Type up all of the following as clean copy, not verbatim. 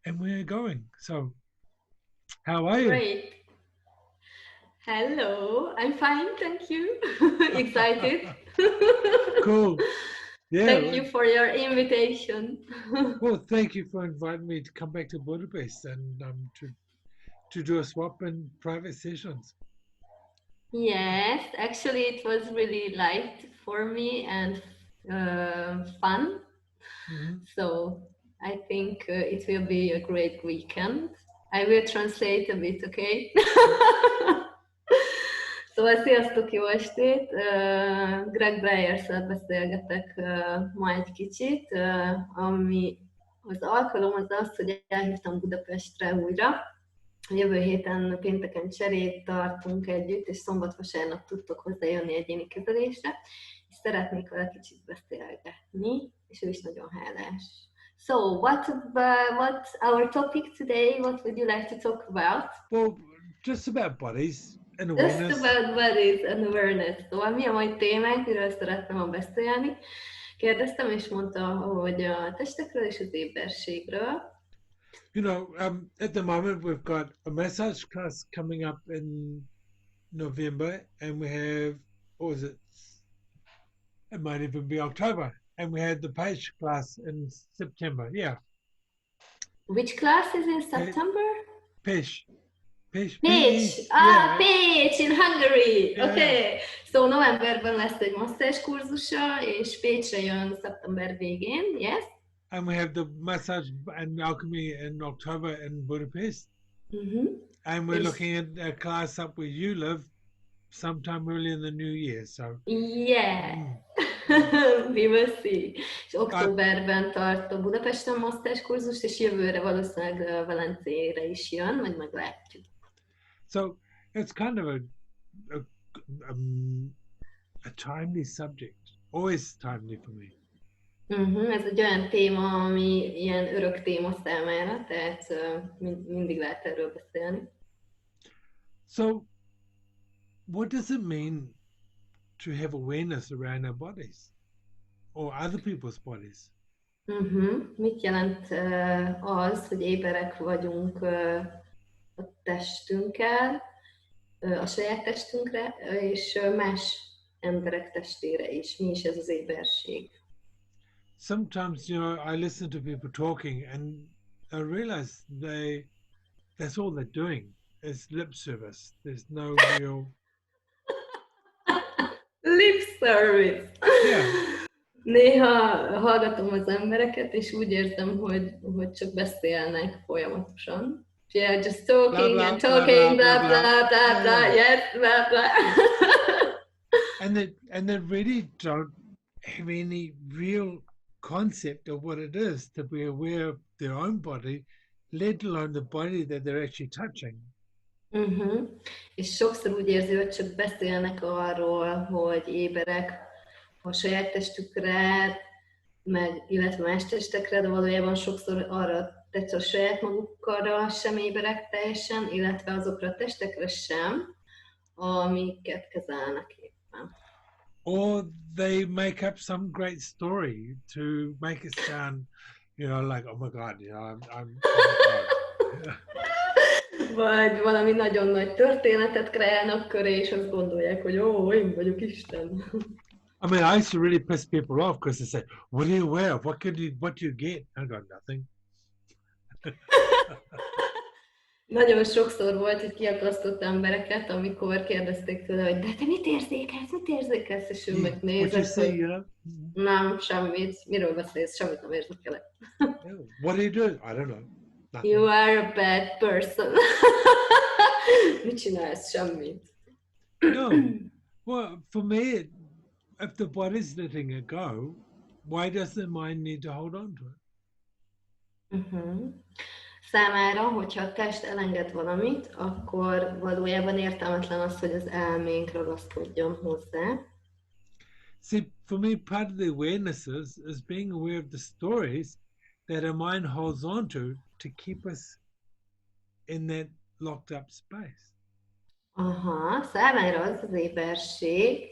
and we're going. So, how are you? Great. Hello. I'm fine, thank you. Excited. Cool. Yeah. Thank you for your invitation. Well, thank you for inviting me to come back to Budapest and to do a swap in private sessions. Yes, actually, it was really light for me and fun. Hmm. So I think it will be a great weekend. I will translate a bit, okay? Szóval sziasztok, jó estét! Greg Breyers-szel beszélgetek ma egy kicsit, ami az alkalom az az, hogy elhívtam Budapestre újra. Jövő héten pénteken cserét tartunk együtt, és szombat-vasárnap tudtok hozzájönni egyéni kezelésre, és szeretnék vele kicsit beszélgetni, és ő is nagyon hálás. So, what's our topic today? What would you like to talk about? Well, just about bodies and Just awareness. about bodies and awareness. Szóval mi a mai témánk, miről szeretném ma beszélni? Kérdeztem, és mondta, hogy a testekről és az éberségről. At the moment we've got a massage class coming up in November, and we have, what was it? It might even be October, and we had the page class in September. Yeah, Which class is in September? page, Pécs! yeah, Pécs in Hungary! yeah. Okay. So novemberben lesz egy masszázs kurzusa, és Pécsre jön szeptember végén, yes? And we have the massage and alchemy in October in Budapest. Mm-hmm. And we're És looking at a class up where you live sometime early in the new year. So, yeah, we will see. És I, októberben tart a Budapesten masszázs kurzust, és jövőre valószínűleg Velencére is jön, majd meglátjuk. so it's kind of a, um, a timely subject, always timely for me. Ez egy olyan téma, ami ilyen örök téma számára, tehát mindig lehet erről beszélni. So, what does it mean to have awareness around our bodies or other people's bodies? Mit jelent az, hogy éberek vagyunk a testünkkel, a saját testünkre, és más emberek testére is? Mi is ez az éberség? Sometimes, I listen to people talking and I realize that's all they're doing is lip service. There's no real, Lip service! yeah. Néha hallgatom az embereket, és úgy érzem, hogy csak beszélnek folyamatosan. Yeah, just Blah, talking blah, and blah, talking, blah, blah, blah, blah, blah. blah, blah, Yeah. yes, blah, blah. And they really don't have any real concept of what it is to be aware of their own body, let alone the body that they're actually touching. És sokszor úgy érzi, hogy csak beszélnek arról, hogy éberek a saját testükre, illetve más testekre, de valójában sokszor arra tetsz a saját magukra sem éberek teljesen, illetve azokra a testekre sem, amiket kezelnek éppen. Or they make up some great story to make it sound, like, oh my God, I'm oh my God. Vagy valami nagyon nagy történetet kreálnak köré, és azt gondolják, hogy én vagyok Isten. I mean, I used to really piss people off because they say, "What are you aware of? What do you get?" I got nothing. Nagyon sokszor volt, hogy kiakasztott embereket, amikor kérdezték tőle, hogy de te mit érzékelsz, és ő megnézett, hogy nem, semmit, miről beszélsz, semmit nem érzékelek. What do you do? I don't know. Nothing. You are a bad person. Mit csinálsz? Semmit. No. Well, for me, if the body's letting it go, why does the mind need to hold on to it? Számára, hogyha a test elenged valamit, akkor valójában értelmetlen az, hogy az elménk ragaszkodjon hozzá. See, for me, part of the awareness is being aware of the stories that our mind holds on to keep us in that locked up space. Számára az éberség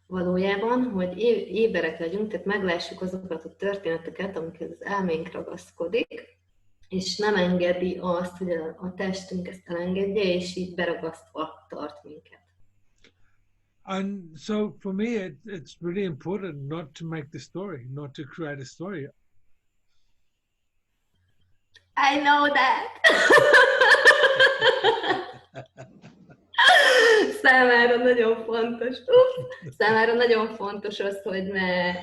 valójában, hogy éberek legyünk, tehát meglássuk azokat a történeteket, amiket az elménk ragaszkodik, és nem engedi azt, hogy a testünk ezt elengedje, és így beragasztva tart minket. And so for me, it's really important not to make the story, not to create a story. I know that! Számára nagyon fontos. Számára nagyon fontos az, hogy ne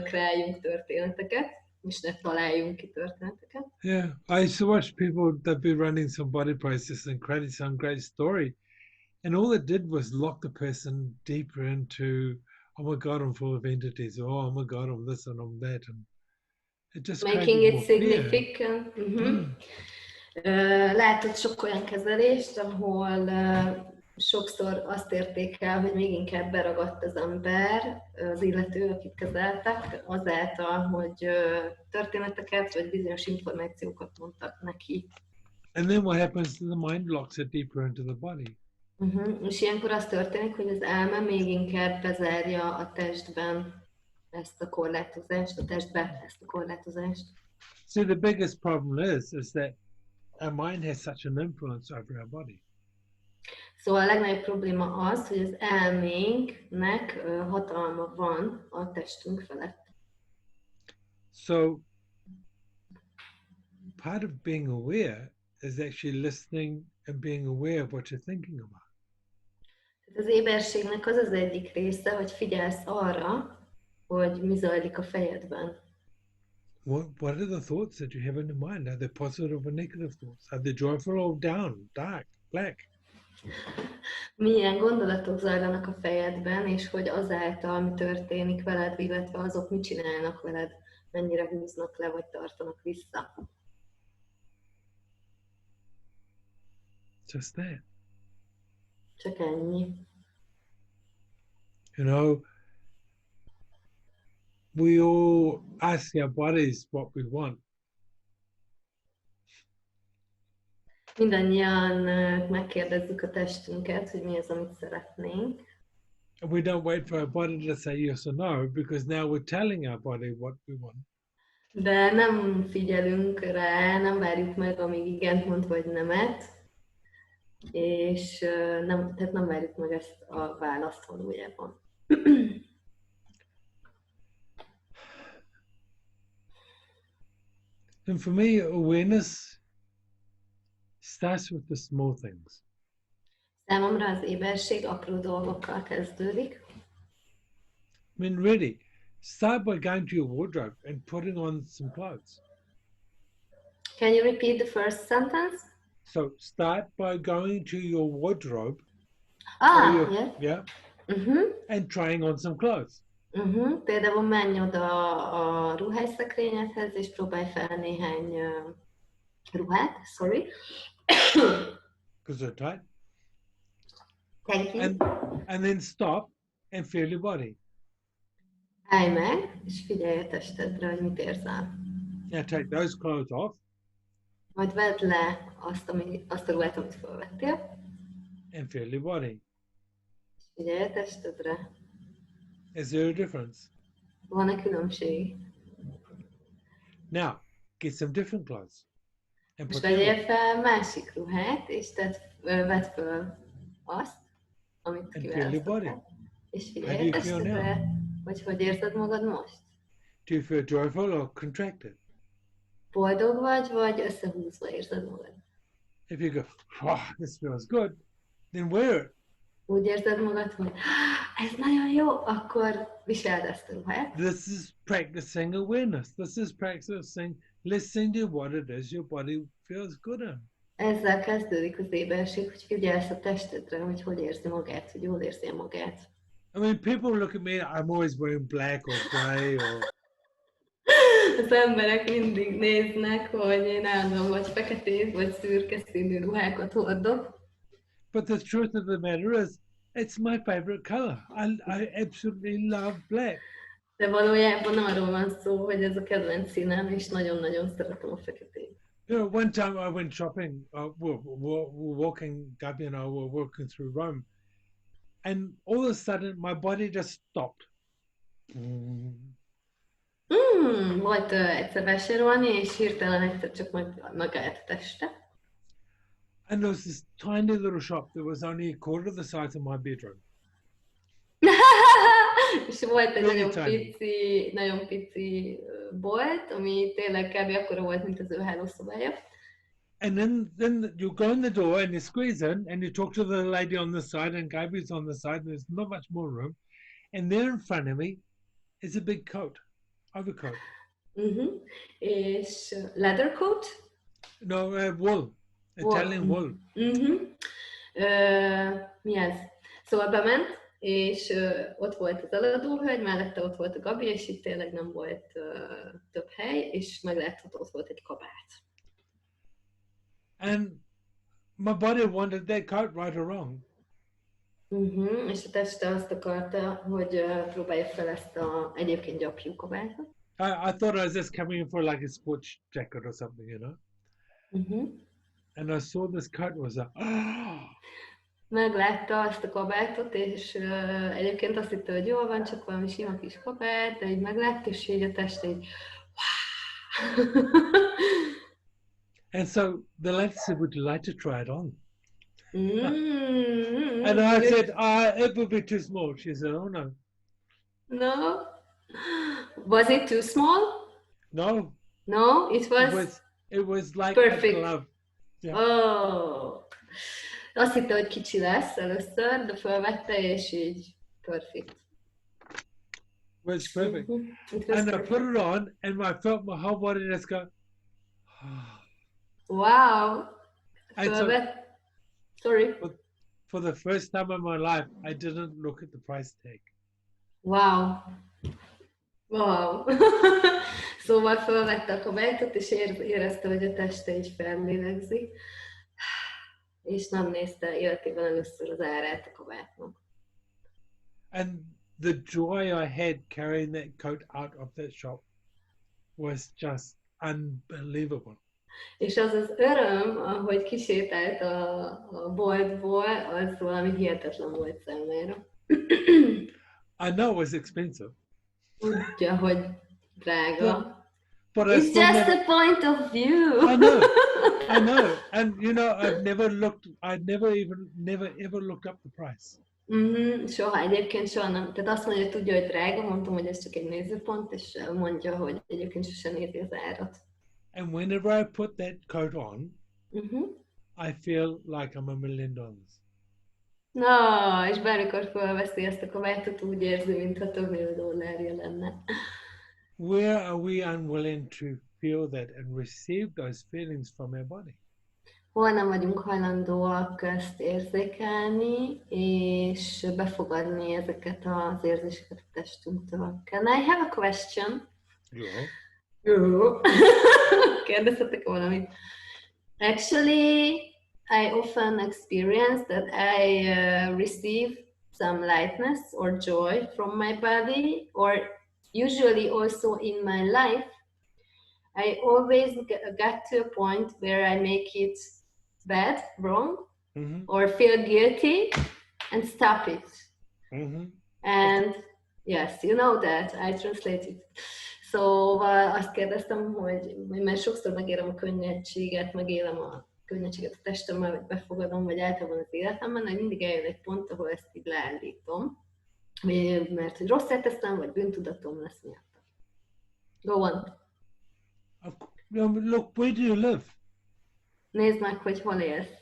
kreáljunk történeteket, és ne találjunk ki történeteket. Yeah, I used to watch people that be running some body process and creating some great story, and all it did was lock the person deeper into, oh my god, I'm full of entities, or oh my god, I'm this and I'm that, and it just Making created it more fear. significant. Látott sok olyan kezelést, ahol sokszor azt érték el, hogy még inkább beragadt az ember, az illető, akit kezeltek, azáltal, hogy történeteket vagy bizonyos információkat mondtak neki. And then what happens? The mind locks it deeper into the body. És ilyenkor az történik, hogy az elme még inkább bezárja a testben ezt a korlátozást, a testbe ezt a korlátozást. See, the biggest problem is that our mind has such an influence over our body. Szóval a legnagyobb probléma az, hogy az elménknek hatalma van a testünk felett. So part of being aware is actually listening and being aware of what you're thinking about. Az éberségnek az az egyik része, hogy figyelsz arra, hogy mi zajlik a fejedben. What are the thoughts that you have in your mind? Are they positive or negative thoughts? Are they joyful or down, dark, black? Milyen gondolatok zajlanak a fejedben, és hogy azáltal mi történik veled, illetve azok mit csinálnak veled, mennyire húznak le, vagy tartanak vissza. Just that. Csak ennyi. You know, we all ask our bodies what we want. Mindannyian megkérdezzük a testünket, hogy mi az, amit szeretnénk. And we don't wait for our body to say yes or no, because now we're telling our body what we want. De nem figyelünk rá, nem várjuk meg, amíg igent mond, vagy nemet, és tehát nem várjuk meg ezt a választ valójában. And for me, awareness starts with the small things. Számomra az éberség apró dolgokkal kezdődik. I mean, really, start by going to your wardrobe and putting on some clothes. Can you repeat the first sentence? So start by going to your wardrobe. Yeah. And trying on some clothes. Például menj oda a ruhásszekrényedhez, és próbálj fel néhány ruhát, sorry. Because they're tight. Thank you. And then stop and feel your body. Állj meg, és figyelj a testedre, hogy mit érzel. Now take those clothes off. Majd vedd le azt a ruhát, amit felvettél. And feel your body. És figyelj a testedre. Is there a difference? Van-e különbség? Now, get some different clothes. And Most put them vegyél on. fel másik ruhát, és vedd fel azt, amit And feel your body. kiválasztottál. És How figyelj do a you feel testedre, hogy érzed magad most. Do you feel joyful or contracted? Boldog vagy összehúzva érzed magad? If you go, oh, this feels good, then wear it. Úgy érzed magad, hogy ez nagyon jó, akkor viseld ezt a ruhát. This is practicing awareness. This is practicing listening to what it is your body feels good in. Ezzel kezdődik az éberség, hogy figyelsz a testedre, hogy érzi magát, hogy jól érzi magát. I mean, people look at me, I'm always wearing black or grey or... Az emberek mindig néznek, hogy én állandóan vagy feketét, vagy szürke színű ruhákat hordok. But the truth of the matter is, it's my favorite color. I absolutely love black. De valójában arról van szó, hogy ez a kedvenc színem, és nagyon-nagyon szeretem a feketét. You know, one time I went shopping, we're walking, Gabi and I were walking through Rome, and all of a sudden my body just stopped. Volt egyszer vásárolni, és hirtelen egyszer csak megállt a teste. And there was this tiny little shop that was only a quarter of the size of my bedroom. És volt egy Really tiny. nagyon pici bolt, ami tényleg kb. Akkora volt, mint az ő hálószobája. And then you go in the door and you squeeze in and you talk to the lady on the side and Gaby's on the side. And there's not much more room. And there in front of me is a big coat, overcoat. És leather coat? No, wool, Italian wool. Mi ez? Szóval bement, és ott volt az eladóhölgy, mellette ott volt a Gabi, és itt tényleg nem volt több hely, és meglátható, ott volt egy kabát. And my body wanted that coat, right or wrong. És a teste azt akarta, hogy próbálja fel ezt a egyébként gyapjú kabátot. I thought I was just coming in for like a sports jacket or something, you know. And I saw this coat and was like, oh. Meglátta azt a kabátot, és egyébként azt hitte, hogy jól van, csak valami sima kis kabát, de így meglátta, és így a teste így wow. And so the lady said, would you like to try it on? And I said, it would be too small. She said, oh no. No? Was it too small? No. No, It was like perfect. a glove. Yeah. Oh. Azt hitte, hogy kicsi lesz először, de felvette, és így perfect. It was perfect. And I put it on, and I felt my whole body just go, wow. Sorry. For the first time in my life, I didn't look at the price tag. Wow. Szóval felvette a kabátot, és érezte, hogy a teste így fellélegzik, és nem nézte életében először az árát a kabátnak. And the joy I had carrying that coat out of that shop was just unbelievable. És az az öröm, ahogy kisétált a boltból, az valami hihetetlen volt számára. I know it was expensive. Tudja, hogy drága. But it's just a point of view. I know. And you know, I'd never ever looked up the price. Soha, egyébként soha nem. Tehát azt mondja, hogy tudja, hogy drága, mondtam, hogy ez csak egy nézőpont, és mondja, hogy egyébként sosem nézi az árat. And whenever I put that coat on, I feel like I'm $1 million. Na, és bármikor felveszi ezt a kabátot, úgy érzi, mintha több millió dollárja lenne. Where are we unwilling to feel that and receive those feelings from our body? Hol nem vagyunk hajlandóak ezt érzékelni, és befogadni ezeket az érzéseket a testünktől. Can I have a question? Jó. Kérdezhetek valamit? Actually, I often experience that I receive some lightness or joy from my body, or usually also in my life, I always get to a point where I make it bad, wrong, or feel guilty and stop it. And yes, you know that, I translate it. Szóval azt kérdeztem, hogy mert sokszor megélem a könnyedséget, megélem a könnyedséget a testemmel, vagy befogadom, vagy általában az életemben, hogy mindig eljön egy pont, ahol ezt így leállítom, mert hogy rosszat teszem, vagy bűntudatom lesz miatt. Go on. Look, where do you live? Nézd meg, hogy hol élsz.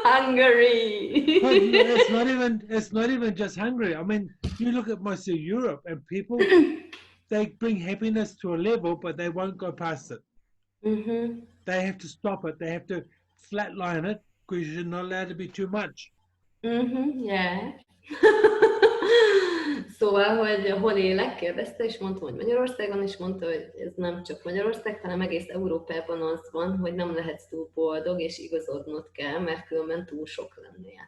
Hungary. It's not even just Hungary. I mean, you look at most of Europe, and people, they bring happiness to a level, but they won't go past it. They have to stop it. They have to flatline it because you're not allowed to be too much. Yeah. Szóval, hogy hol élek, kérdezte, és mondtam, hogy Magyarországon, és mondta, hogy ez nem csak Magyarország, hanem egész Európában az van, hogy nem lehetsz túl boldog, és igazodnod kell, mert különben túl sok lennél.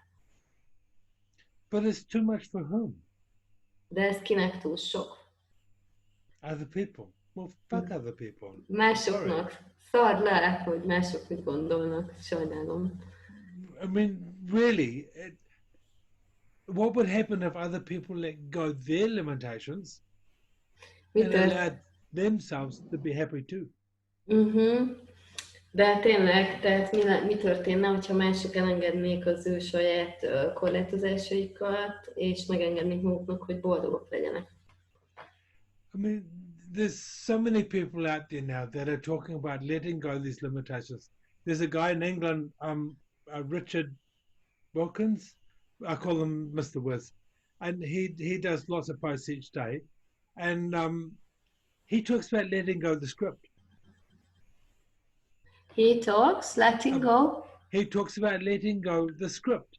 But it's too much for whom? De ez kinek túl sok? Other people. Well, fuck other people. Másoknak. Szard le, hogy mások mit gondolnak. Sajnálom. I mean, really, what would happen if other people let go their limitations Mi and tört? allowed themselves to be happy too. Uh-huh. De tényleg, tehát mi történne, hogyha mások elengednék az ő saját korlátozásaikat, és megengednék maguknak, hogy boldogok legyenek? I mean, there's so many people out there now that are talking about letting go of these limitations. There's a guy in England, Richard Wilkins. I call him Mr. Wiz, and he does lots of posts each day, and he talks about letting go of the script. He talks, letting go. He talks about letting go of the script.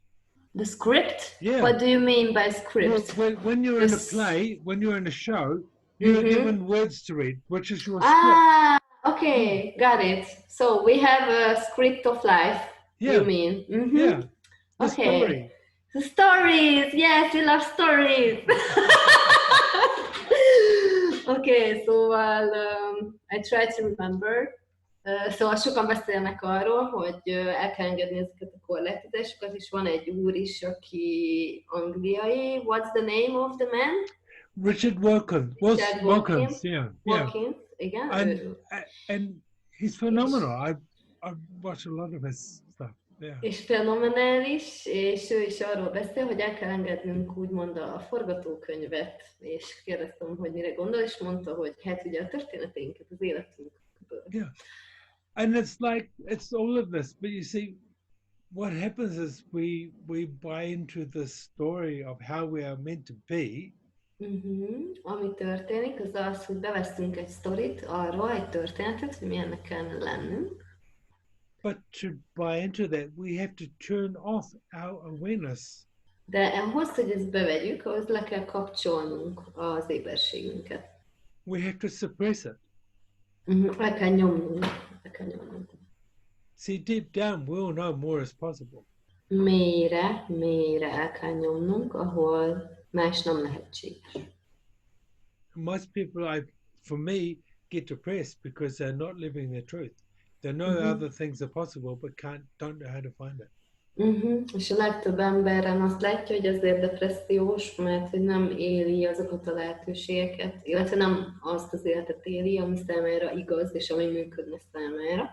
The script? Yeah. What do you mean by script? Well, when you're in a play, when you're in a show, you're given words to read, which is your script. Okay, got it. So we have a script of life, you mean? Yeah. The Okay. story. The stories, yes, we love stories. Okay, szóval I try to remember. Szóval sokan beszélnek arról, hogy el kell engedni ezeket a korlátozásokat, és van egy úr is, aki angliai. What's the name of the man? Richard Wilkins. Wilkins, yeah. Wilkins, igen. And he's phenomenal. I watch a lot of his stuff. Yeah. És fenomenális, és ő is arról beszél, hogy el kell engednünk úgymond a forgatókönyvet, és kérdeztem, hogy mire gondol, és mondta, hogy hát ugye a történeteinket, az életünkből. Yeah. And it's like, it's all of this. But you see, what happens is we buy into the story of how we are meant to be. Ami történik, az az, hogy beveszünk egy sztorit arról, egy történetet, hogy milyennek kellene lennünk. But to buy into that, we have to turn off our awareness. De ahhoz, hogy ezt bevegyük, ahhoz le kell kapcsolnunk az éberségünket. We have to suppress it. Le kell nyomnunk. See, deep down, we'll know more is possible. Mélyre el kell nyomnunk, ahol más nem lehetséges. Most people, for me, get depressed because they're not living their truth. They know other things are possible, but don't know how to find it. És a legtöbb emberen azt látja, hogy azért depressziós, mert hogy nem éli azokat a lehetőségeket, illetve nem azt az életet éli, ami számára igaz, és ami működne számára.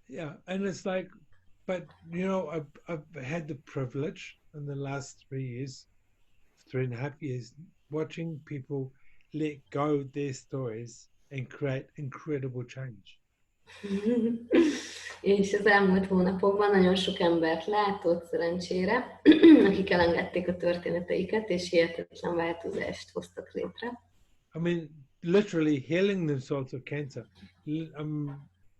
Yeah, and it's like, but you know, I've had the privilege in the last 3.5 years, watching people let go of their stories and create incredible change. És az elmúlt hónapokban nagyon sok embert látott szerencsére, akik elengedték a történeteiket, és hihetetlen változást hoztak létre. I mean, literally healing themselves of cancer,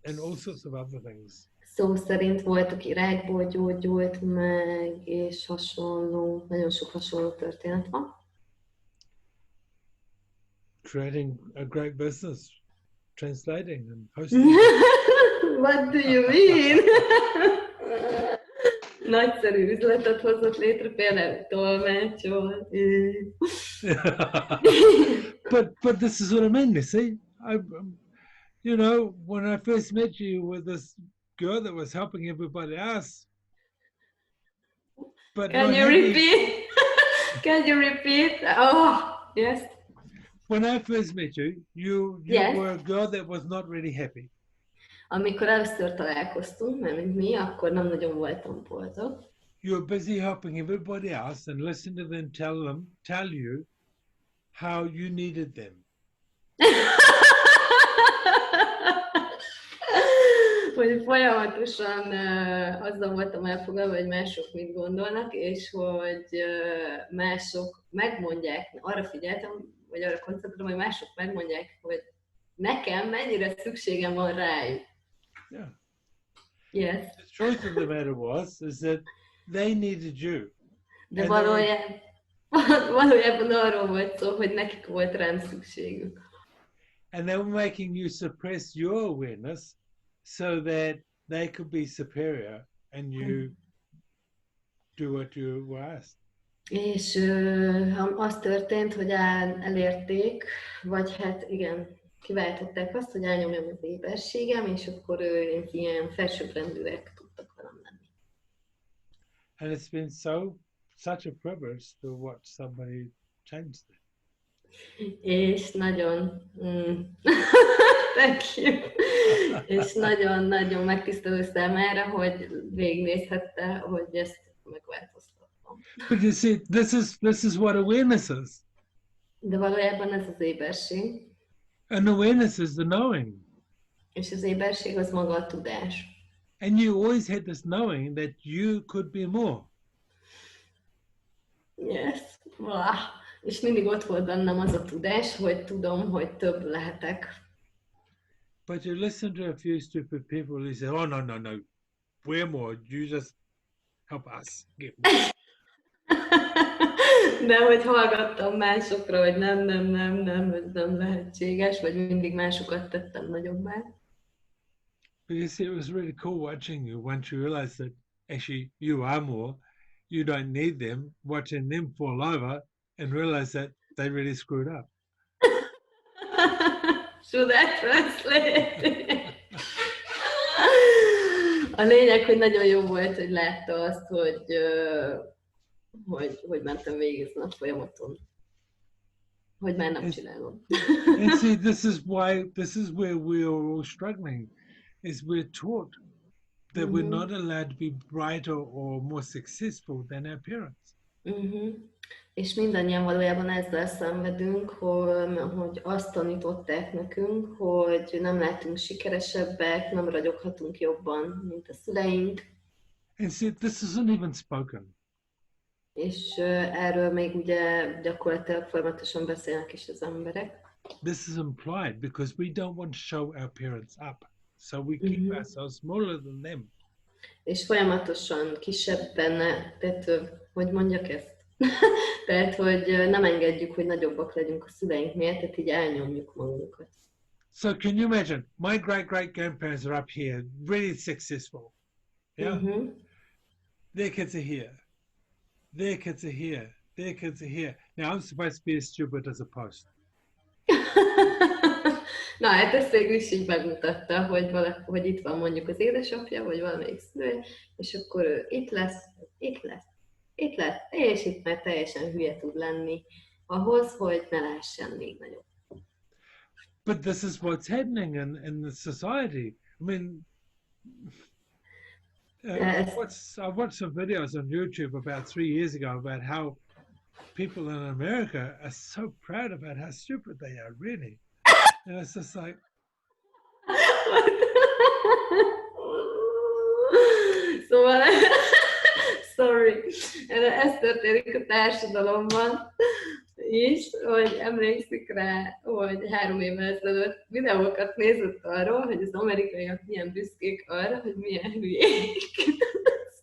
and all sorts of other things. Szó szerint volt, aki rákból gyógyult meg, és hasonló, nagyon sok hasonló történet van. Creating a great business, translating and hosting. What do you mean? Nagyszerű üzletet hozott létre, például tolmácsol. But this is what I mean, you see. You know, when I first met you with this girl that was helping everybody else. But Can you repeat? Can you repeat? Oh, yes. When I first met you, you were a girl that was not really happy. Amikor először találkoztunk, mert mint mi, akkor nem nagyon voltam boldog. You were busy helping everybody else and listening to them tell you how you needed them. Hogy folyamatosan azzal voltam elfoglalva, hogy mások mit gondolnak, és hogy mások megmondják, arra figyeltem, vagy arra koncentráltam, hogy mások megmondják, hogy nekem mennyire szükségem van rájuk. Yeah. Yes. The truth of the matter is that they needed you. De valójában arról volt szó, hogy nekik volt rám szükségük. And they were making you suppress your awareness so that they could be superior and you do what you were asked. És az történt, hogy elérték, vagy hát igen, kiváltották azt, hogy elnyomjam az éberségem, és akkor ők ilyen felsőbbrendűek tudtak velem lenni. And it's been such a privilege to watch somebody change that. És nagyon, thank you. És nagyon-nagyon megtisztelő számára, hogy végignézhette, hogy ezt megváltoztattam. But you see, this is what awareness is. De valójában ez az éberség. And awareness is the knowing. És az éberség az maga a tudás. And you always had this knowing that you could be more. Yes. Wow. És mindig ott volt bennem az a tudás, hogy tudom, hogy több lehetek. But you listen to a few stupid people who say, oh, no, we're more. You just help us get more. De hogy hallgattam másokra, hogy nem, ez nem lehetséges, vagy mindig másokat tettem nagyobbá. But you see, it was really cool watching you once you realized that actually you are more. You don't need them, watching them fall over and realize that they really screwed up. Should I translate? A lényeg, hogy nagyon jó volt, hogy látta azt, hogy mentem végig ezen a folyamaton. Hogy már nem csinálom. And see, this is where we are all struggling, is we're taught that we're not allowed to be brighter or more successful than our parents. És mindannyian valójában ezzel szenvedünk, hogy azt tanították nekünk, hogy nem lehetünk sikeresebbek, nem ragyoghatunk jobban, mint a szüleink. And see, this isn't even spoken. És erről még ugye gyakorlatilag folyamatosan beszélnek is az emberek. This is implied because we don't want to show our parents up. So we keep ourselves smaller than them. És folyamatosan kisebben, tehát hogy mondjak ezt? Tehát, hogy nem engedjük, hogy nagyobbak legyünk a szüleink miatt, tehát így elnyomjuk magunkat. So can you imagine, my great-great-grandparents are up here, really successful. Yeah? Their kids are here. Their kids are here. Their kids are here. Now I'm supposed to be as stupid as a post. Na, hát ezt végül is így megmutatta, hogy itt van mondjuk az édesapja, vagy valamelyik szülő, és akkor ő itt lesz, és itt már teljesen hülye tud lenni ahhoz, hogy ne lehessen még nagyobb. But this is what's happening in the society. I mean, I watched some videos on YouTube about 3 years ago about how people in America are so proud about how stupid they are, really. And it's just like... Szóval, sorry, ez történik a társadalomban is, hogy emlékszik rá, hogy 3 évvel ezelőtt videókat nézett arról, hogy az amerikaiak milyen büszkék arra, hogy milyen hülyék.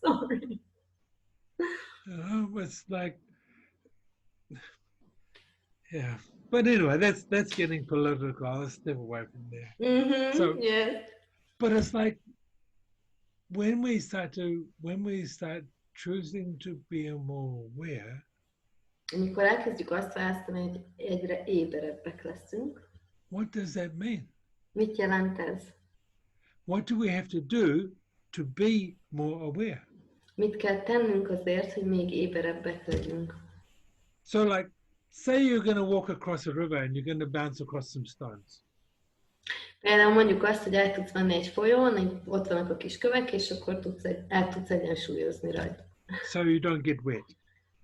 Sorry. It's like... Yeah. But anyway, that's getting political. Let's step away from there. Yes. But it's like when we start choosing to be more aware. Amikor elkezdjük azt választani, hogy egyre éberebbek leszünk. What does that mean? Mit jelent ez? What do we have to do to be more aware? Mit kell tennünk azért, hogy még éberebbek legyünk? So like, say you're going to walk across a river and you're going to bounce across some stones. Például mondjuk azt, hogy el tudsz menni egy folyón, ott vannak a kis kövek, és akkor el tudsz egyensúlyozni rajta. So you don't get wet.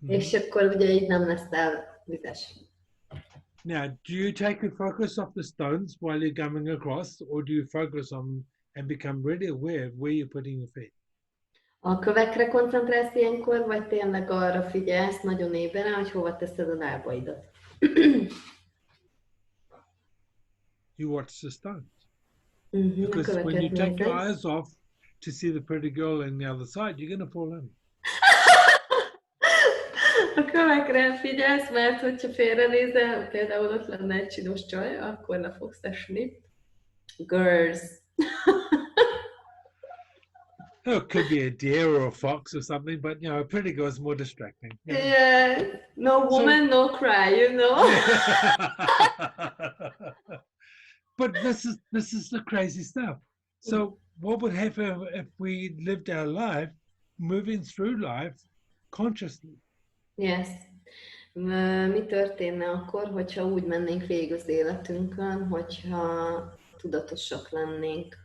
És akkor ugye így nem leszel vizes. Now, do you take your focus off the stones while you're coming across, or do you focus on and become really aware of where you're putting your feet? A kövekre koncentrálsz ilyenkor, vagy tényleg arra figyelsz nagyon éberen, hogy hova teszed a lábaidat? You watch the stones. Because when you take your eyes off to see the pretty girl on the other side, you're going to fall in. A kövekre figyelsz, mert hogyha félrenézel, például ott lenne egy csinos csaj, akkor le fogsz esni. Girls. Oh, it could be a deer or a fox or something, but you know, a pretty girl is more distracting. Yeah, no woman, no cry, you know. But this is the crazy stuff. So what would happen if we lived our life moving through life consciously? Yes. Mi történne akkor, hogyha úgy mennénk végig az életünkön, hogyha tudatosak lennénk?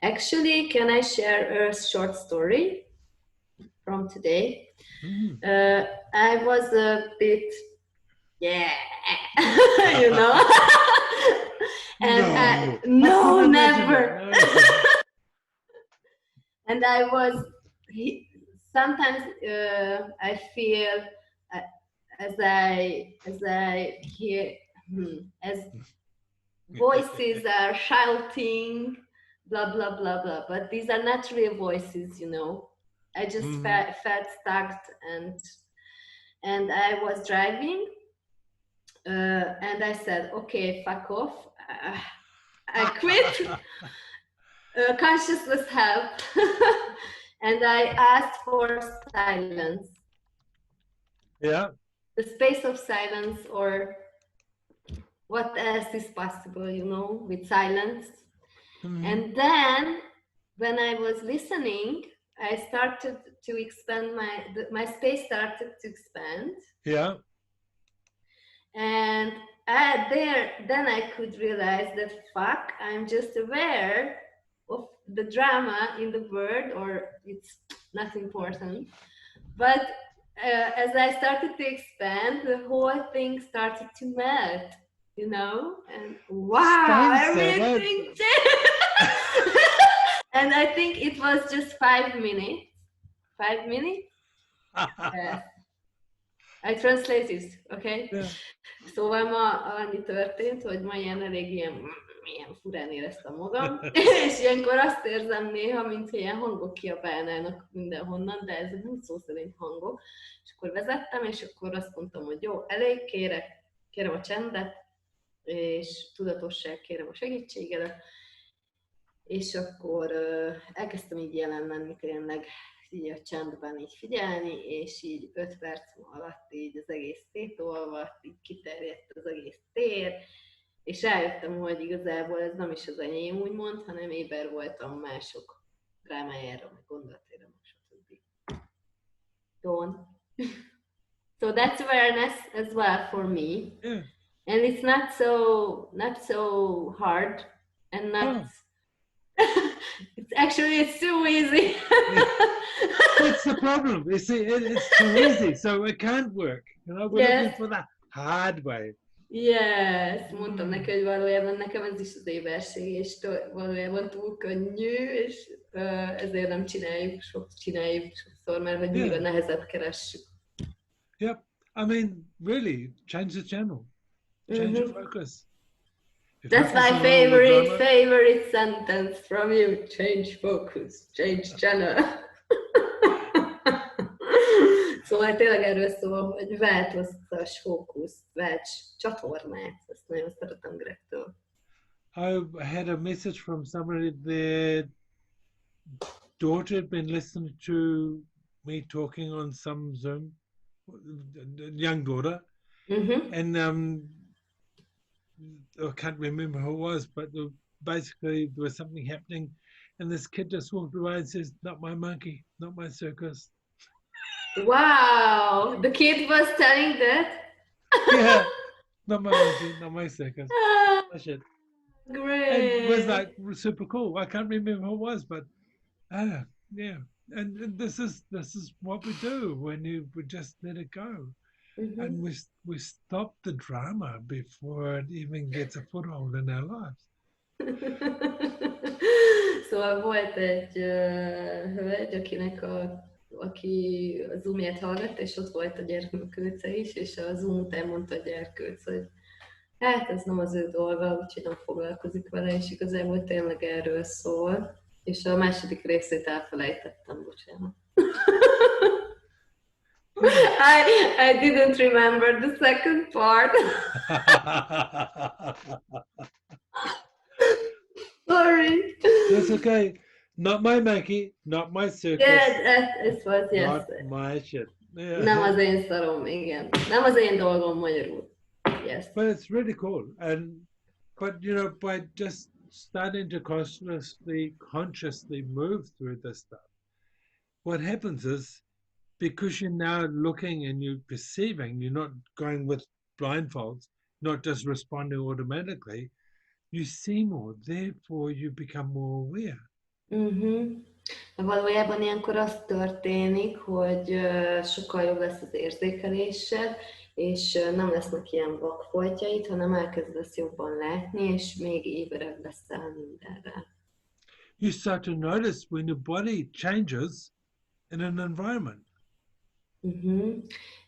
Actually, can I share a short story from today? Mm. I was a bit, yeah, you know, and No, I no, couldn't imagine it. never. No. And I was, sometimes I feel uh, as I hear, as voices are shouting, blah blah blah blah, but these are not real voices, you know. I just Mm. felt stuck, and I was driving, and I said, okay, fuck off. I quit. Consciousness help. And I asked for silence, Yeah. the space of silence, or what else is possible, you know, with silence. Mm. And then when I was listening, I started to expand my space started to expand. Yeah. And then I could realize that fuck, I'm just aware of the drama in the world, or it's not important. But as I started to expand, the whole thing started to melt, you know, and wow, Strange that. everything changed. And I think it was just 5 minutes. 5 minutes? Yes. I translated, okay? Yeah. Szóval ma annyi történt, hogy ma ilyen furán éreztem magam, és ilyenkor azt érzem néha, mint ilyen hangok kiabálnának mindenhonnan, de ez nem szó szerint hangok. És akkor vezettem, és akkor azt mondtam, hogy jó, elég, kérem a csendet, és tudatosság, kérem a segítségedet, és akkor elkezdtem így jelen lenni tényleg, így a csendben így figyelni, és így 5 perc alatt így az egész szétolvadt, így kiterjedt az egész tér, és rájöttem, hogy igazából ez nem is az enyém úgymond, hanem éber voltam mások drámájára, meg gondolatára, meg stb. Don't. So that's awareness as well for me. Yeah. And it's not so hard and not it's too easy. That's the problem. You see, it's too easy, so it can't work. You know, we're looking for the hard way. Yes, mondtam neki, hogy valójában nekem ez is az éberség, és valójában túl könnyű, és ezért nem csináljuk sokszor, mert hogy mindig a nehezebb keressük. Yep. I mean, really, change the channel. Change your focus. That's my favorite sentence from you. Change focus, change channel. Szóval tényleg erről szól, hogy változtass fókusz, válts csatornát. Ezt nagyon szeretem Gregtől. I had a message from somebody, their daughter had been listening to me talking on some Zoom, young daughter, and I can't remember who it was, but basically there was something happening, and this kid just walked away and says, "Not my monkey, not my circus." Wow, the kid was telling that? Yeah, not my monkey, not my circus. Shit. Great. And it was like super cool. I can't remember who it was, but yeah. And this is what we do when we just let it go. And we stop the drama before it even gets a foothold in our lives. Szóval volt egy hölgy, aki a Zoom-ját hallgatta, és ott volt a gyerkőce is, és a Zoom után mondta a gyerkőc, hogy hát ez nem az ő dolga, úgyhogy nem foglalkozik vele, és igazából tényleg erről szól. És a második részét elfelejtettem, bocsánat. I didn't remember the second part. Sorry. That's okay. Not my monkey, not my circus. Yeah, it was, yes. Not my shit. Yeah. Nem az én szarom, igen. Nem az én dolgom magyarul. Yes. But it's really cool. But you know, by just starting to consciously move through this stuff, what happens is because you're now looking and you're perceiving, you're not going with blindfolds, not just responding automatically, you see more, therefore you become more aware. Uh-huh. Valójában ilyenkor az történik, hogy sokkal jobb lesz az érzékelésed, és nem lesznek ilyen vakfoltjaid, hanem elkezdesz jobban látni, és még éberebb leszel mindenre. You start to notice when your body changes in an environment. Uh-huh.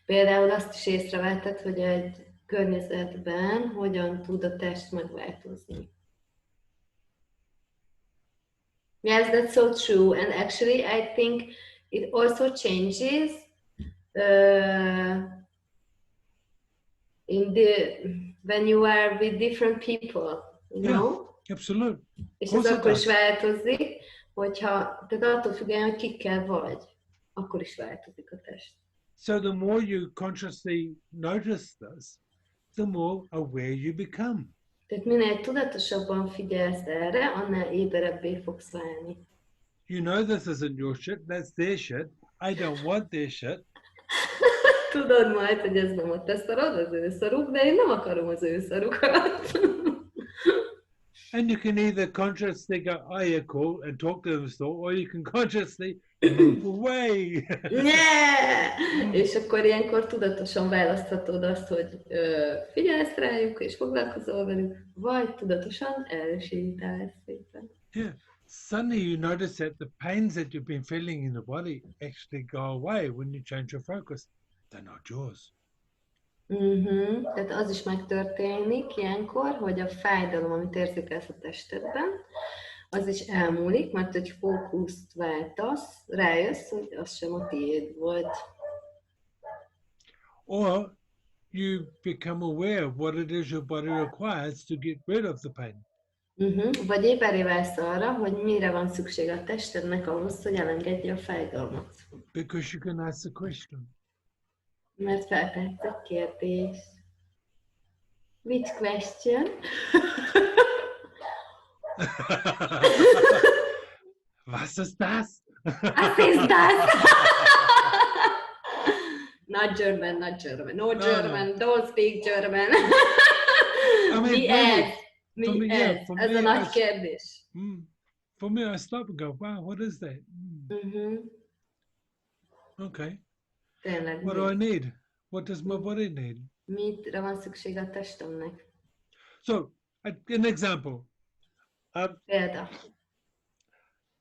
Például azt is észrevetted, hogy egy környezetben hogyan tud a test megváltozni. Yes, that's so true. And actually, I think it also changes when you are with different people, you know? Absolutely. És ez akkor is változik, hogyha, tehát attól függően, hogy kikkel vagy, akkor is változik a test. So the more you consciously notice this, the more aware you become. Tehát minél tudatosabban figyelsz erre, annál éberebbé fogsz válni. You know this isn't your shit, that's their shit. I don't want their shit. Tudod majd, hogy ez nem a te szarod, az ő szaruk, de én nem akarom az ő szarukat. And you can either consciously go, oh yeah, cool, and talk to them still, or you can consciously move away. Yeah! És akkor ilyenkor tudatosan választhatod azt, hogy figyelsz rájuk, és foglalkozol velük, vagy tudatosan elsétálsz szépen. Yeah. Suddenly you notice that the pains that you've been feeling in the body actually go away when you change your focus. They're not yours. Uh-huh. Tehát az is megtörténik ilyenkor, hogy a fájdalom, amit érzékelsz a testedben, az is elmúlik, mert egy fókuszt váltasz, rájössz, hogy az sem a tiéd volt. Or you become aware of what it is your body requires to get rid of the pain. Uh-huh. Vagy éberré válsz arra, hogy mire van szükség a testednek ahhoz, hogy elengedje a fájdalmat. Because you can ask the question. Mert feltehetsz egy kérdést. Which question? Was ist das? Was ist das? Not German, not German. No German, don't speak German. I mean, Ez a nagy kérdés. For me, I stop and go, wow, what is that? Okay. Tényleg. What do I need? What does my body need? Mire van szükség a testemnek? So, an example. Példa.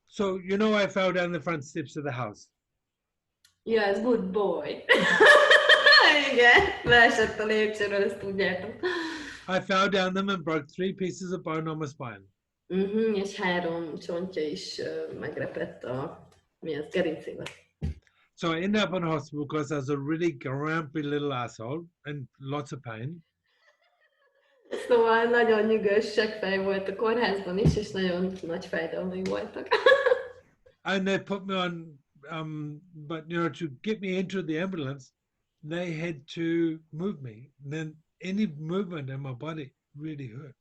So, you know, I fell down the front steps of the house. Yes, good boy. Igen, leesett a lépcsőről, ezt tudjátok. I fell down them and broke 3 pieces of bone on my spine. És 3 csontja is megrepett a gerincébe. So I ended up in hospital because I was a really grumpy little asshole and lots of pain. Szóval nagyon nyűgös seggfej volt a kórházban is, és nagyon nagy fájdalmai voltak. And they put me on, but you know, to get me into the ambulance, they had to move me. And then any movement in my body really hurt.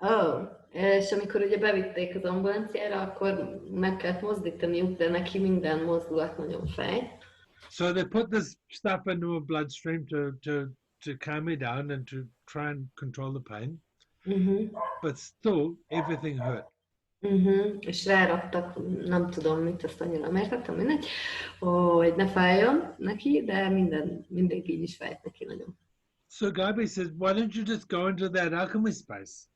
Oh, és amikor ugye bevitték az ambulanciára, akkor meg kellett mozdítaniuk, de neki minden mozdulat nagyon fáj. So they put this stuff into my bloodstream to calm me down and to try and control the pain. But still, everything hurt. És ráraktak, nem tudom mit, azt annyira megraktam, mindegy, hogy ne fájjon neki, de mindenki így is fájt neki nagyon. So Gabi says, why don't you just go into that alchemy space?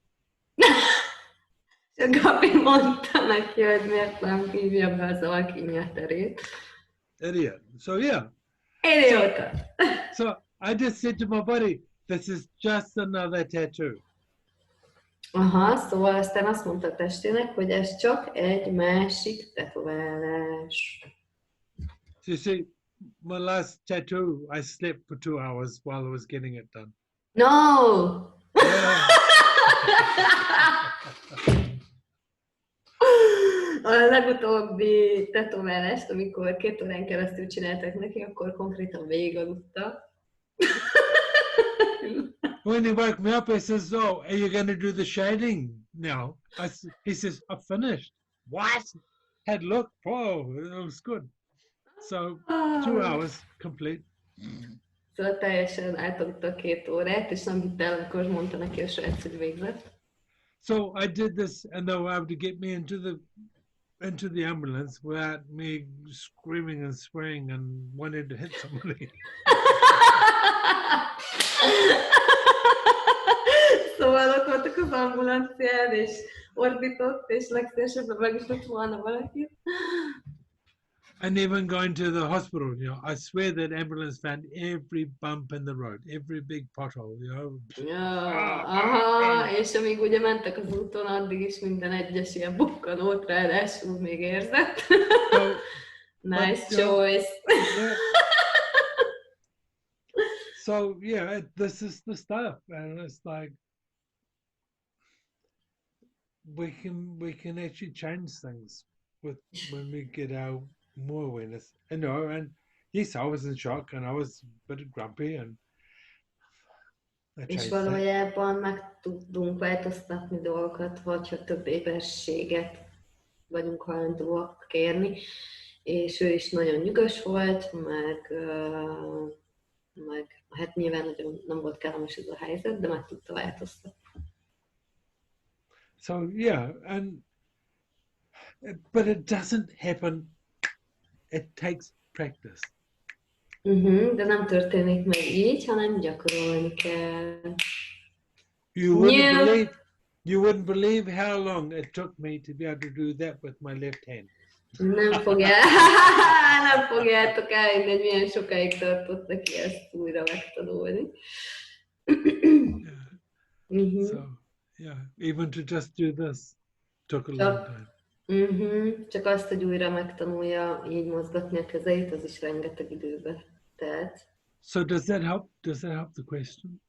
És Gabi mondta neki, hogy miért nem hívja be az alkímia terét. Idiot. So yeah. Idiota. So I just said to my body, this is just another tattoo. Aha, szóval aztán azt mondta a testének, hogy ez csak egy másik tetoválás. So you see, my last tattoo, I slept for 2 hours while I was getting it done. No! Yeah. A legutóbbi tetoválást, amikor 2 órán keresztül csináltak neki, akkor konkrétan végigaludta. When he woke me up, he says, oh, are you going to do the shading now? He says, I've finished. What? Had looked, oh, it was good. So 2 Ah. hours complete. Szóval teljesen átadta 2 órát, és nem hitte el, amikor mondta neki a srác, hogy végzett. So I did this, and they were able to get me into the ambulance without me screaming and swearing and wanting to hit somebody. Szóval ott voltak az ambulancián, és ordított, és legszívesebben meg is lett volna valakit. And even going to the hospital, I swear that ambulance found every bump in the road, every big pothole, Ja, aha, és amíg ugye mentek az úton, addig is minden egyes ilyen bukkanót ráadásul még érzett. So, Nice choice. Yeah. So yeah, this is the stuff, and it's like we can actually change things with when we get our more awareness. And yes, I was in shock and I was a bit grumpy, and I És changed that. valójában meg tudunk változtatni dolgokat, hogyha több éberséget vagyunk hajlandóak kérni. És ő is nagyon nyugodt volt, meg hát nyilván nagyon nem volt kellemes ez a helyzet, de meg tudta változtatni. So yeah, but it doesn't happen. It takes practice. De nem történik meg így, hanem gyakorolni kell. You wouldn't believe how long it took me to be able to do that with my left hand. Nem fogjátok elhinni, hogy milyen sokáig tartott neki ezt újra megtanulni. So, yeah, even to just do this took a long time. Csak azt, hogy újra megtanulja így mozgatni a kezeit, az is rengeteg időbe telt. So does that help? Does that help the question?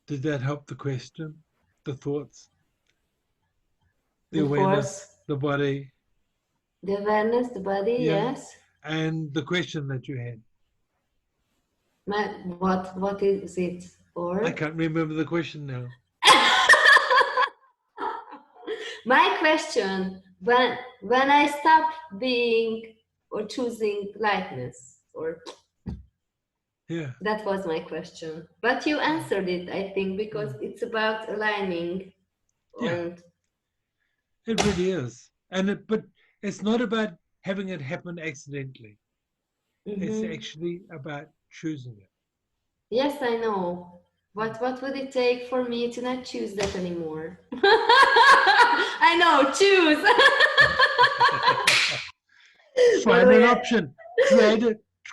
Did that help the question? The thoughts? The awareness, the body? The awareness, the body, yes. And the question that you had? What is it for? I can't remember the question now. My question, when I stop being or choosing lightness, or that was my question. But you answered it, I think, because it's about aligning. It really is. But it's not about having it happen accidentally. It's actually about choosing it. Yes, I know. But what would it take for me to not choose that anymore? I know, choose. Find an option.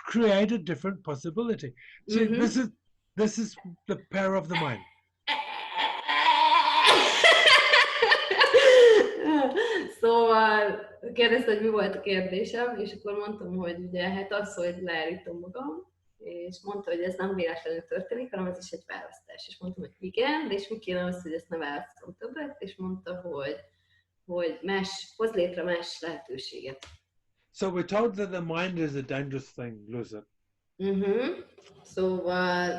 Create a different possibility. See, this is the power of the mind. Szóval kérdezte, hogy mi volt a kérdésem, és akkor mondtam, hogy ugye hát az, hogy leállítom magam, és mondta, hogy ez nem véletlenül történik, hanem ez is egy választás. És mondtam, hogy igen, de és mi kéne az, hogy ezt ne választom többet, és mondta, hogy hoz létre más lehetőséget. So we're told that the mind is a dangerous thing, Luza. Szóval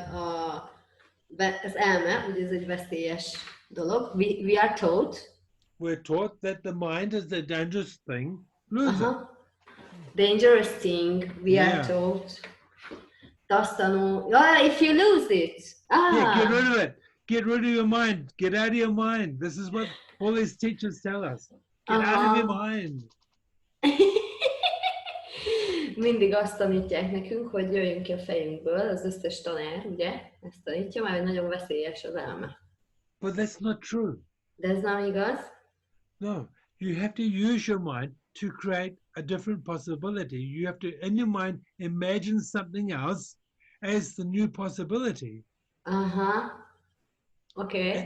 az elme, ugye ez egy veszélyes dolog. We are taught. We're taught that the mind is a dangerous thing, Luza. Dangerous thing, we are taught. If you lose it. Yeah, get rid of it. Get rid of your mind. Get out of your mind. This is what all these teachers tell us. Get out of your mind. Mindig azt tanítják nekünk, hogy jöjjünk ki a fejünkből, az összes tanár, ugye? Ezt tanítja, mert nagyon veszélyes az elme. But that's not true. De ez nem igaz? No, you have to use your mind to create a different possibility. You have to, in your mind, imagine something else as the new possibility. Okay.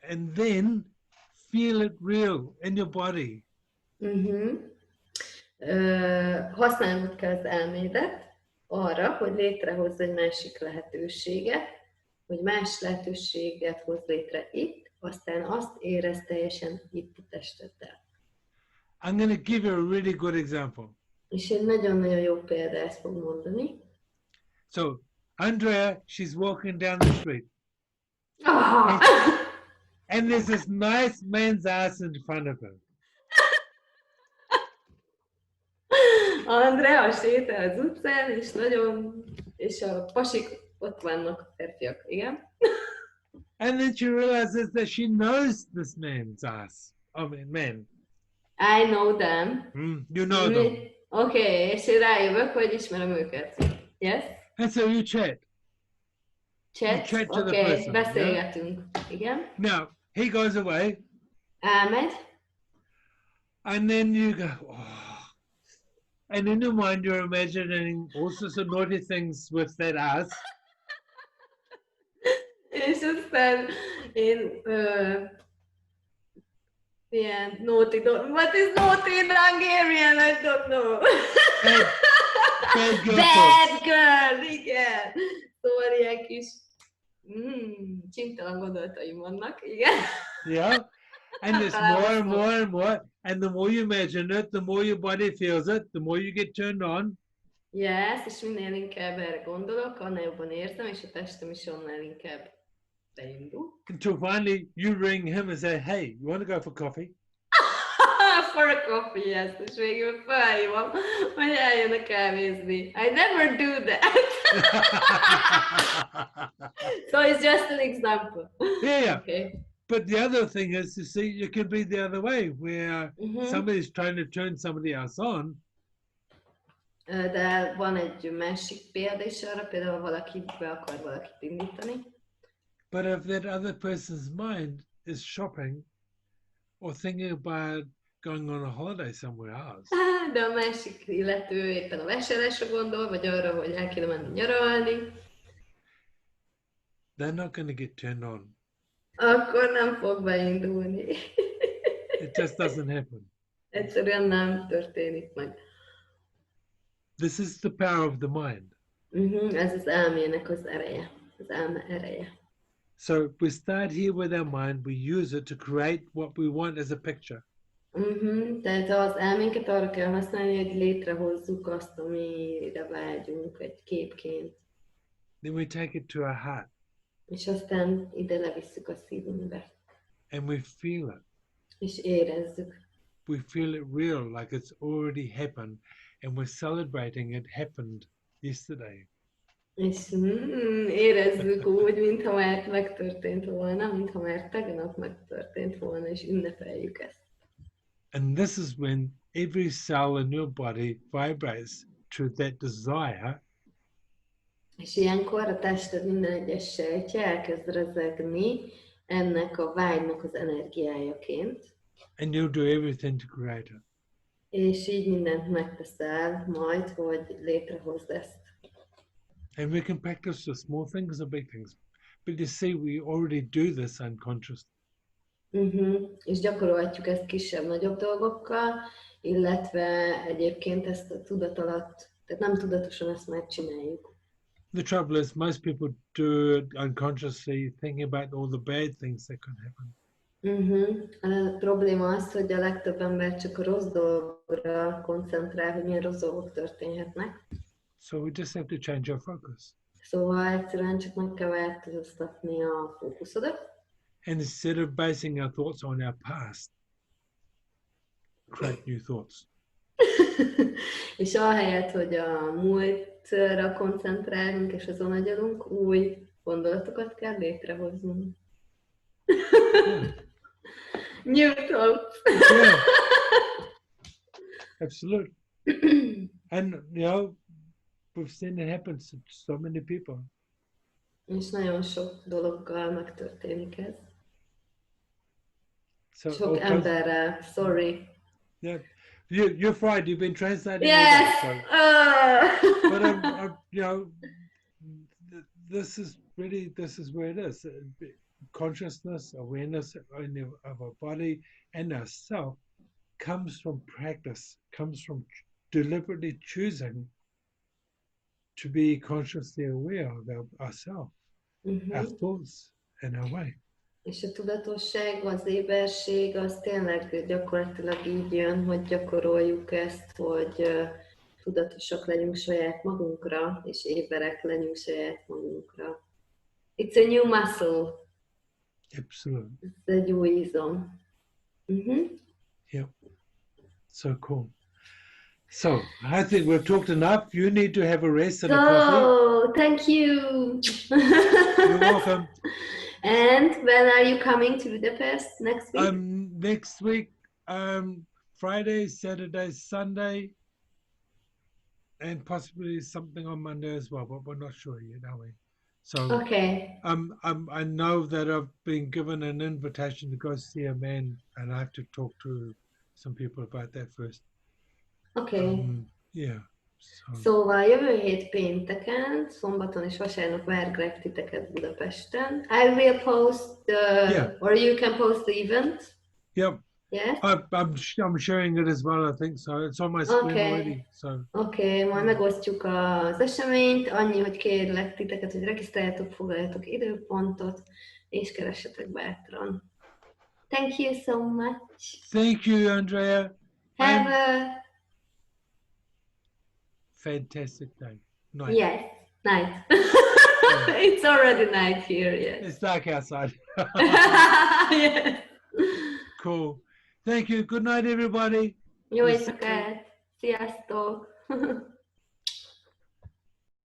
And then feel it real in your body. Használnod kell az elmédet arra, hogy létrehozz egy másik lehetőséget, hogy más lehetőséget hoz létre itt, aztán azt érez teljesen itt a testeddel. I'm going to give you a really good example. És egy nagyon-nagyon jó példát fog mondani. So, Andrea, she's walking down the street. And there's this nice man's ass in front of her. Andrea sétál az utcán, és a pasik ott vannak, a férfiak, igen. And then she realizes that she knows this man's ass. I mean, man. I know them. You know them. Oké, és én rájövök, hogy ismerem őket. Yes? And so you chat. You Chat? chat to the Oké, person. Yeah? beszélgetünk. Igen. Now, he goes away. Elmegy. And then you go, oh. And in your mind, you're imagining all sorts of naughty things with that ass. És aztán én ilyen naughty, what is naughty in Hungarian? I don't know. Bad girl. Bad girl, igen. Szóval ilyen kis csintalan gondolataim vannak, igen. Yeah. And there's more and more and more. And the more you imagine it, the more your body feels it, the more you get turned on. Yes, és minél inkább erre gondolok, annál jobban érzem, és a testem is annál inkább beindul. Until finally you ring him and say, hey, you want to go for coffee? For a coffee, yes. És végül felhívom, hogy eljön a kávézni. I never do that. So it's just an example. Yeah. Okay. But the other thing is, you see, you can be the other way, where somebody's trying to turn somebody else on. De van egy másik példa is arra, például valaki be akar valakit indítani. But if that other person's mind is shopping or thinking about going on a holiday somewhere else. De a másik illető éppen a vásárlásra gondol, vagy arra, hogy el kéne menni nyaralni. They're not going to get turned on. Akkor nem fog beindulni. It just doesn't happen. Egyszerűen nem történik meg. This is the power of the mind. Ez az elmének az ereje, az elme ereje. So we start here with our mind, we use it to create what we want as a picture. Tehát az elménket arra kell használni, hogy létrehozzuk azt, amire vágyunk egy képként. Then we take it to our heart. És aztán ide levisszük a szívünkbe. And we feel it. És érezzük. We feel it real, like it's already happened, and we're celebrating it happened yesterday. És érezzük úgy, mintha már megtörtént volna, mintha már tegnap megtörtént volna, és ünnepeljük ezt. And this is when every cell in your body vibrates to that desire. És ilyenkor a tested minden egyes sejtje elkezd rezegni ennek a vágynak az energiájaként. And you'll do everything to create it. És így mindent megteszel majd, hogy létrehozd ezt. And we can practice the small things or big things. But you see, we already do this unconsciously. És gyakorolhatjuk ezt kisebb-nagyobb dolgokkal, illetve egyébként ezt a tudat alatt, tehát nem tudatosan ezt megcsináljuk. The trouble is, most people do it unconsciously, thinking about all the bad things that can happen. A probléma az, hogy a legtöbb ember csak a rossz dolgokra koncentrál, hogy milyen rossz dolgok történhetnek. So we just have to change our focus. Szóval egyszerűen csak meg kell változtatni a fókuszodat. And instead of basing our thoughts on our past, create new thoughts. És ahelyett, hogy a múltra koncentrálunk és azon agyalunk, új gondolatokat kell létrehoznunk. New thoughts. Yeah. Absolutely. And, you know, we've seen it happen to so many people. És nagyon sok dologgal megtörténik ez. So Sok emberrel, sorry. Yeah, you're right. You've been translating. Yes. But you know, this is where it is. Consciousness, awareness of our body and ourself comes from practice. Comes from deliberately choosing to be consciously aware of ourselves, our thoughts, and our way. És a tudatosság, az éberség, az tényleg gyakorlatilag így jön, hogy gyakoroljuk ezt, hogy tudatosak legyünk saját magunkra, és éberek legyünk saját magunkra. It's a new muscle. Absolutely. Ez egy új izom. Yep. So cool. So I think we've talked enough. You need to have a rest and a coffee. So, thank you. You're welcome. And when are you coming to Budapest next week? Next week, Friday, Saturday, Sunday, and possibly something on Monday as well, but we're not sure yet, are we? So Okay, I know that I've been given an invitation to go see a man, and I have to talk to some people about that first. okay. Yeah. So Szóval jövő hét pénteken, szombaton és vasárnap vár Greg titeket Budapesten. I will post yeah, or you can post the event. yep. Yes? I'm sharing it as well. I think so. It's on my screen Okay. already. So Oké, majd yeah. megosztjuk az eseményt. Annyi, hogy kérlek titeket, hogy regisztráljatok, foglaljatok időpontot, és keressetek bátran. Thank you so much. Thank you, Andrea. Have a Fantastic day. Night. yes, night. It's already night here, yes. It's dark outside. Yes. Cool. Thank you. Good night, everybody. Jó éjszakát! Sziasztok!